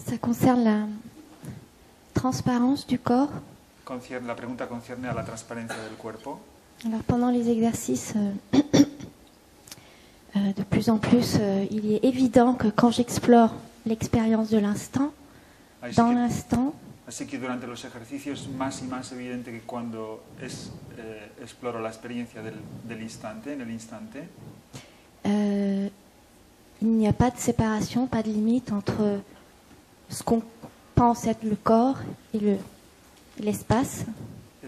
Ça concerne la transparence du corps. La pregunta concierne a la transparencia del cuerpo. Alors pendant les exercices, de plus en plus, il est évident que quand j'explore l'expérience de l'instant, dans l'instant, Así que durante los ejercicios es más y más evidente que cuando exploro la experiencia del instante, en el instante, il n'y a pas de séparation, pas de limite entre ce qu'on pense être le corps et l'espace.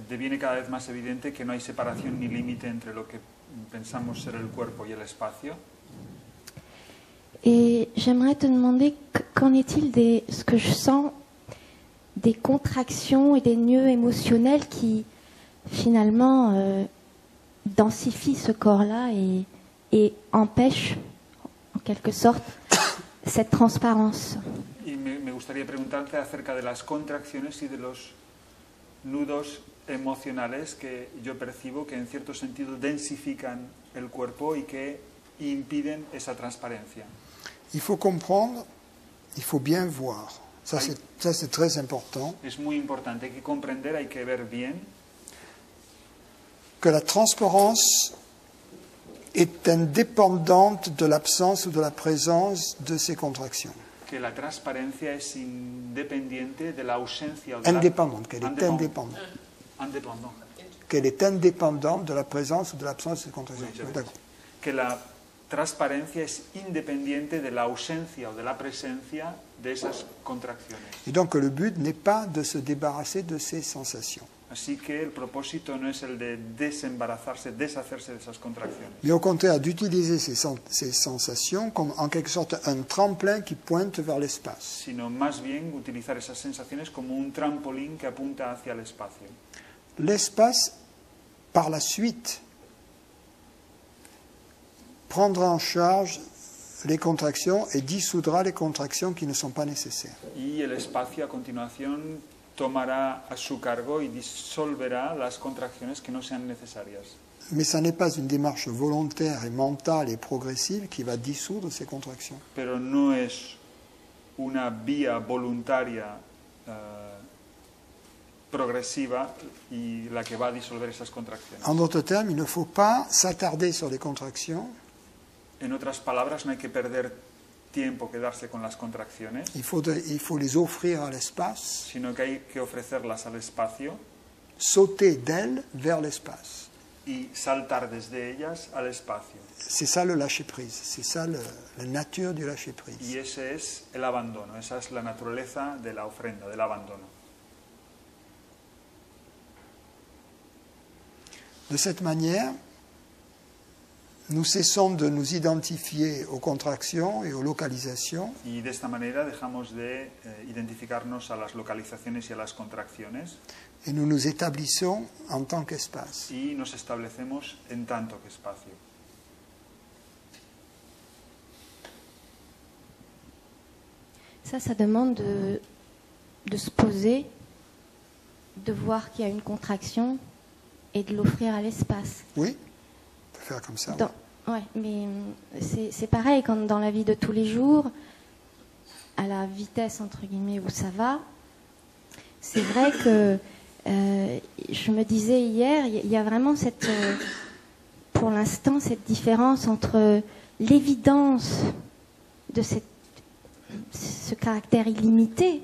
Deviene cada vez más evidente que no hay separación ni límite entre lo que pensamos ser el cuerpo y el espacio. Et j'aimerais te demander qu'en est-il de ce que je sens des contractions et des nœuds émotionnels qui finalement densifient ce corps-là et empêchent en quelque sorte cette transparence. Y me gustaría preguntarte acerca de las contracciones y de los nudos emocionales que yo percibo que en cierto sentido densifican el cuerpo y que impiden esa transparencia. Il faut comprendre, il faut bien voir. Ça, c'est très important. Es muy importante, hay que comprender, hay que ver bien que la transparence est indépendante de l'absence ou de la présence de ces contractions. que la transparencia es independiente de la ausencia o de Indépendante, qu'elle est indépendante. Indépendant. Qu'elle est indépendante de la présence ou de l'absence de ces contractions. Oui, D'accord. Que la transparencia es independiente de la ausencia o de la presencia de esas contracciones. Et donc le but n'est pas de se débarrasser de ces sensations. Así que el propósito no es el de desembarazarse, deshacerse de esas contracciones. Mais au contraire, d'utiliser ces sensations comme en quelque sorte un tremplin qui pointe vers l'espace. Sino más bien utilizar esas sensaciones como un trampolín que apunta hacia el espacio. L'espace, par la suite, prendra en charge les contractions et dissoudra les contractions qui ne sont pas nécessaires. Y el espacio a continuación tomará a su cargo y disolverá las contracciones que no sean necesarias. Mais ça n'est pas une démarche volontaire et mentale et progressive qui va dissoudre ces contractions. Pero no es una vía voluntaria progresiva y la que va a disolver esas contracciones. En d'autres termes, il ne faut pas s'attarder sur les contractions. En otras palabras, no hay que perder tiempo quedarse con las contracciones, Il faut les offrir à l'espace, sino que hay que ofrecerlas al espacio sauter d'elles vers l'espace. y saltar desde ellas al espacio. C'est ça le lâcher-prise, c'est ça la nature du lâcher-prise. Y ese es el abandono, esa es la naturaleza de la ofrenda, del abandono. De cette manière, nous cessons de nous identifier aux contractions et aux localisations Y de esta manera dejamos de identificarnos a las localizaciones y a las contracciones et nous nous établissons en tant qu'espace. y nos establecemos en tanto que espacio. Ça demande de se poser, de voir qu'il y a une contraction et de l'offrir à l'espace. Oui, on peut faire comme ça. Ouais, mais c'est pareil quand dans la vie de tous les jours, à la vitesse entre guillemets où ça va, c'est vrai que je me disais hier, il y a vraiment pour l'instant cette différence entre l'évidence de ce caractère illimité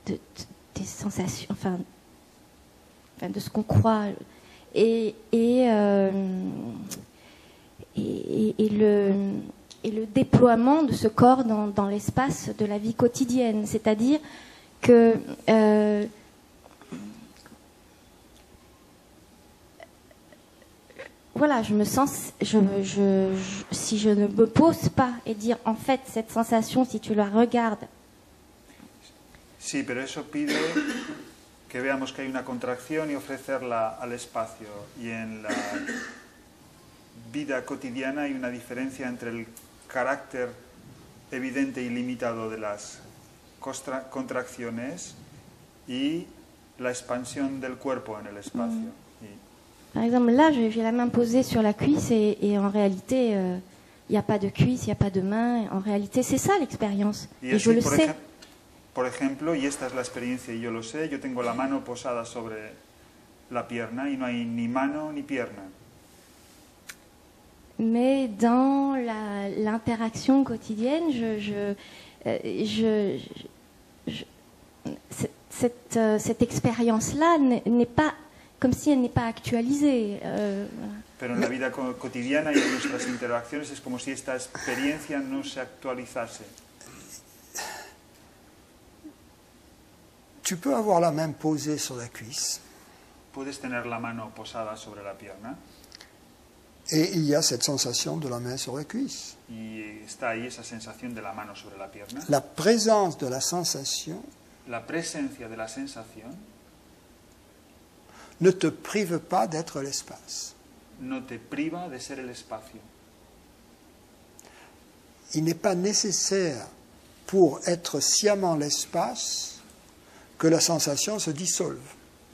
des sensations, enfin de ce qu'on croit, et le déploiement de ce corps dans l'espace de la vie quotidienne. C'est-à-dire que voilà, je me sens, si je ne me pose pas et dire en fait cette sensation, si tu la regardes. Sí, pero eso pide que veamos que hay una contracción y ofrecerla al espacio. Y en la vida cotidiana hay una diferencia entre el carácter evidente y limitado de las contracciones y la expansión del cuerpo en el espacio. Par exemple, là, j'ai la main posée sur la cuisse et en réalité, il n'y a pas de cuisse, il n'y a pas de main. En réalité, c'est ça l'expérience. Y Et je le sais. por ejemplo, y esta es la experiencia y yo lo sé, yo tengo la mano posada sobre la pierna y no hay ni mano ni pierna. Mais dans l'interaction quotidienne, cette expérience-là n'est pas comme si elle n'est pas actualisée. Voilà. Pero en la vida cotidiana y en nuestras interacciones es como si esta experiencia no se actualizase. Tu peux avoir la main posée sur la cuisse Puedes tener la mano posada sobre la pierna et il y a cette sensation de la main sur la cuisse. y está ahí esa sensación de la mano sobre la pierna. La présence de la sensation La presencia de la sensación ne te prive pas d'être l'espace. no te priva de ser el espacio. Il n'est pas nécessaire pour être sciemment l'espace que la sensation se dissolve.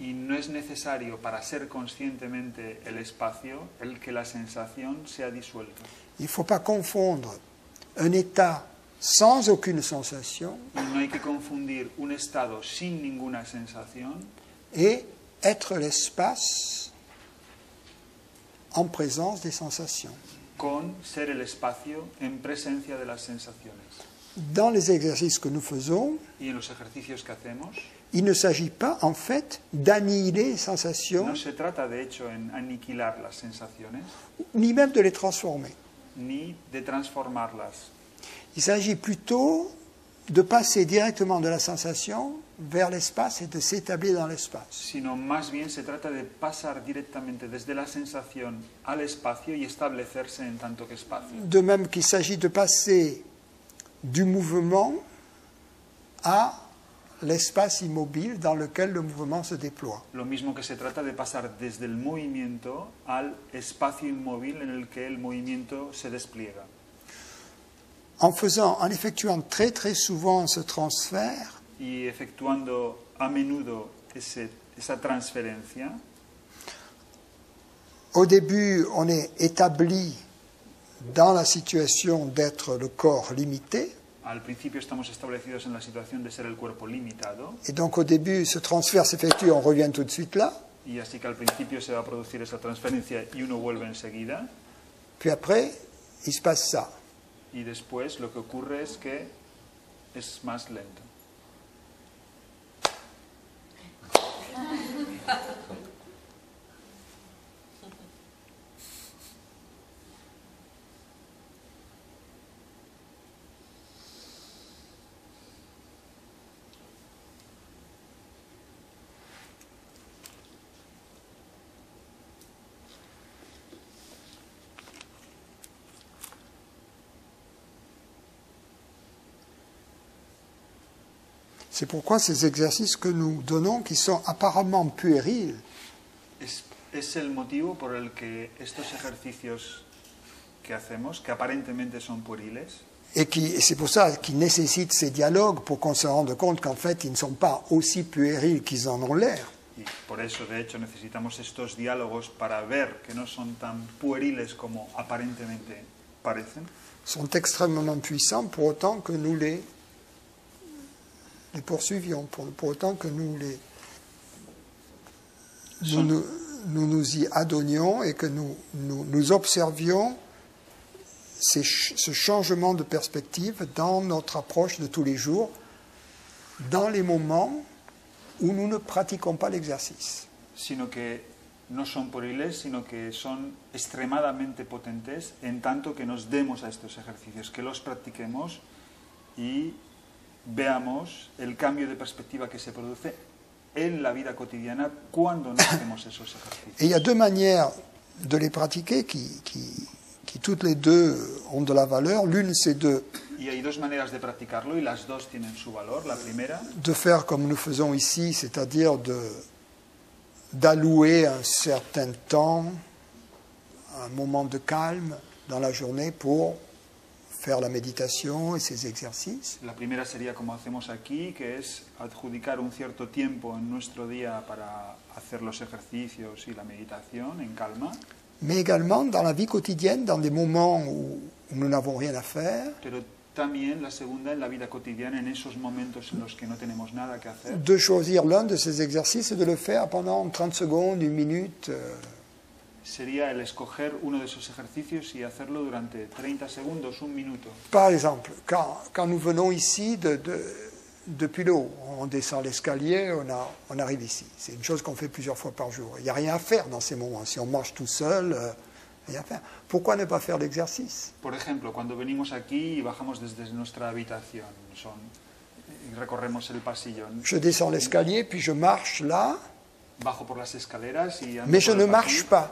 Y no es necesario para ser conscientemente el espacio el que la sensación sea disuelta. Il ne faut pas confondre un état sans aucune sensation Y no hay que confundir un estado sin ninguna sensación et être l'espace en présence des sensations. con ser el espacio en presencia de las sensaciones. Dans les exercices que nous faisons, Y en los ejercicios que hacemos, il ne s'agit pas en fait d'annihiler les sensations, no se trata de hecho en aniquilar las sensaciones, ni même de les transformer. ni de transformarlas. Il s'agit plutôt de passer directement de la sensation vers l'espace et de s'établir dans l'espace. Sino más bien se trata de pasar directamente desde la sensación al espacio y establecerse en tanto que espacio. De même qu'il s'agit de passer du mouvement à l'espace immobile dans lequel le mouvement se déploie. Lo mismo que se trata de pasar desde el movimiento al espacio inmóvil en el que el movimiento se despliega. En effectuant très très souvent ce transfert, Y efectuando a menudo esa transferencia, au début on est établi dans la situation d'être le corps limité, al principio estamos establecidos en la situación de ser el cuerpo limitado, et donc au début ce transfert s'effectue, on revient tout de suite là, y así que al principio se va a producir esa transferencia y uno vuelve enseguida, puis après il se passe ça. y después lo que ocurre es que es más lento. C'est pourquoi ces exercices que nous donnons, qui sont apparemment puérils, Es el motivo por el que estos ejercicios que hacemos, que aparentemente son pueriles, et c'est pour ça qu'ils nécessitent ces dialogues pour qu'on se rende compte qu'en fait ils ne sont pas aussi puérils qu'ils en ont l'air. y por eso de hecho necesitamos estos diálogos para ver que no son tan pueriles como aparentemente parecen, Sont extrêmement puissants pour autant que nous les poursuivions, pour autant que nous nous y adonnions et que nous observions ce changement de perspective dans notre approche de tous les jours, dans les moments où nous ne pratiquons pas l'exercice. sino que no son pueriles, sino que son extremadamente potentes en tanto que nos demos a estos ejercicios, que los practiquemos y veamos el cambio de perspectiva que se produce en la vida cotidiana cuando no hacemos esos ejercicios. Et il y a deux manières de les pratiquer qui toutes les deux ont de la valeur. L'une, c'est Y hay dos maneras de practicarlo y las dos tienen su valor. La primera, de faire comme nous faisons ici, c'est-à-dire d'allouer un certain temps, un moment de calme dans la journée pour faire la méditation et ces exercices. la primera sería como hacemos aquí, que es adjudicar un cierto tiempo en nuestro día para hacer los ejercicios y la meditación en calma. Mais également dans la vie quotidienne, dans des moments où où nous n'avons rien à faire. pero también la segunda en la vida cotidiana, en esos momentos en los que no tenemos nada que hacer. De choisir l'un de ces exercices et de le faire pendant 30 secondes, 1 minute. Sería el escoger uno de esos ejercicios y hacerlo durante 30 segundos, 1 minuto. Par exemple, quand nous venons ici depuis le haut, on descend l'escalier, on arrive ici. C'est une chose qu'on fait plusieurs fois par jour. Il n'y a rien à faire dans ces moments. Si on marche tout seul, rien à faire. Pourquoi ne pas faire l'exercice? Por ejemplo, cuando venimos aquí y bajamos desde nuestra habitación, y recorremos el pasillo. Je descends l'escalier, puis je marche là, Bajo por las escaleras y ando mais je por ne el marche pasillo, pas.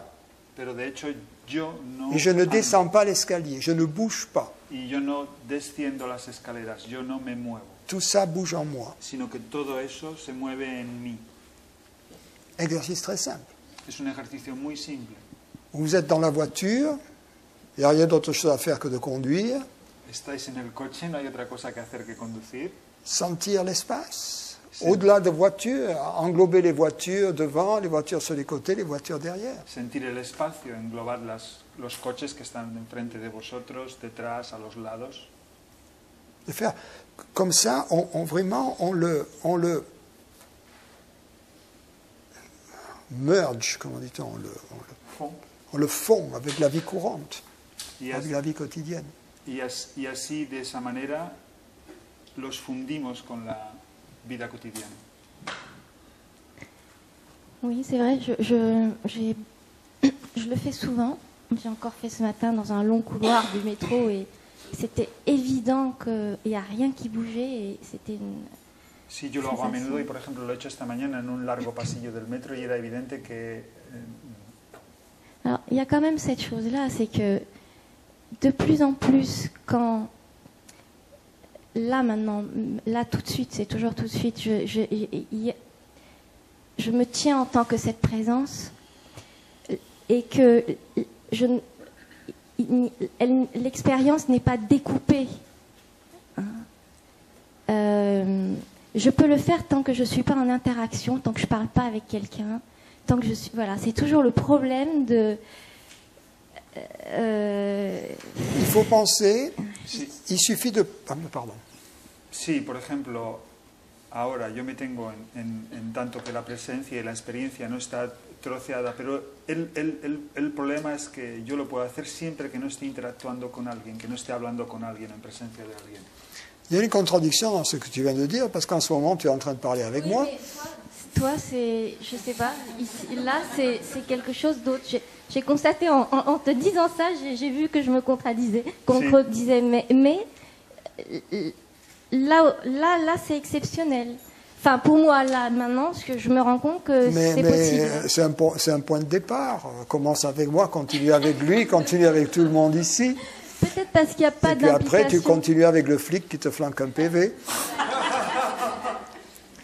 pero de hecho yo no Et je ne ando, descends pas l'escalier, je ne bouge pas. y yo no desciendo las escaleras, yo no me muevo, Tout ça bouge en moi. sino que todo eso se mueve en mí. Exercice très simple. Es un ejercicio muy simple. Vous êtes dans la voiture, il n'y a rien d'autre chose à faire que de conduire, Estáis en el coche, no hay otra cosa que hacer que conducir. sentir l'espace. Sí. Au-delà de voitures, englober les voitures devant, les voitures sur les côtés, les voitures derrière. Sentir el espacio, englobar los coches que están enfrente de vosotros, detrás, a los lados. De faire comme ça, on le merge, comment dit-on, on le fond avec la vie courante, Y, avec la vie quotidienne. y así, de esa manera, los fundimos con la vida cotidiana. Oui, c'est vrai, je le fais souvent. J'ai encore fait ce matin dans un long couloir du métro et c'était évident qu'il n'y a rien qui bougeait et c'était une... Sí, yo lo hago a menudo y, por ejemplo, lo he hecho esta mañana en un largo pasillo del metro y era evidente que... Alors, il y a quand même cette chose-là, c'est que de plus en plus, quand... Là, maintenant, là, tout de suite, c'est toujours tout de suite, je me tiens en tant que cette présence et que l'expérience n'est pas découpée. Je peux le faire tant que je ne suis pas en interaction, tant que je ne parle pas avec quelqu'un, tant que je suis... Voilà, c'est toujours le problème de... Il faut penser, il suffit de... Pardon. Sí, por ejemplo, ahora yo me tengo en tanto que la presencia y la experiencia no está troceada, pero el problema es que yo lo puedo hacer siempre que no esté interactuando con alguien, que no esté hablando con alguien, en presencia de alguien. Il y a une contradiction dans ce que tu viens de dire, parce qu'en ce moment, tu es en train de parler avec moi. Toi, c'est, je sais pas, ici, là, c'est quelque chose d'autre. J'ai constaté en te disant ça, j'ai vu que je me contredisais, mais là, c'est exceptionnel. Enfin, pour moi, là, maintenant, parce que je me rends compte que c'est possible. C'est un point de départ. Commence avec moi, continue avec lui, continue avec tout le monde ici. Peut-être parce qu'il n'y a pas d'implication. Et puis après, tu continues avec le flic qui te flanque un PV.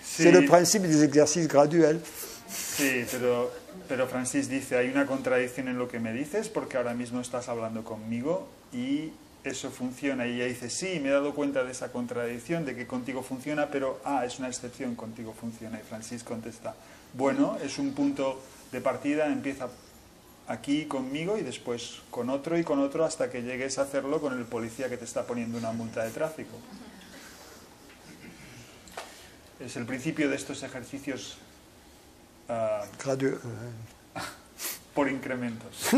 Sí. C'est le principe des exercices graduels. Sí, pero Francis dice, hay una contradicción en lo que me dices porque ahora mismo estás hablando conmigo y eso funciona. Y ella dice, sí, me he dado cuenta de esa contradicción, de que contigo funciona, pero es una excepción, contigo funciona. Y Francis contesta, bueno, es un punto de partida, empieza aquí conmigo y después con otro y con otro hasta que llegues a hacerlo con el policía que te está poniendo una multa de tráfico. Es el principio de estos ejercicios por incrementos.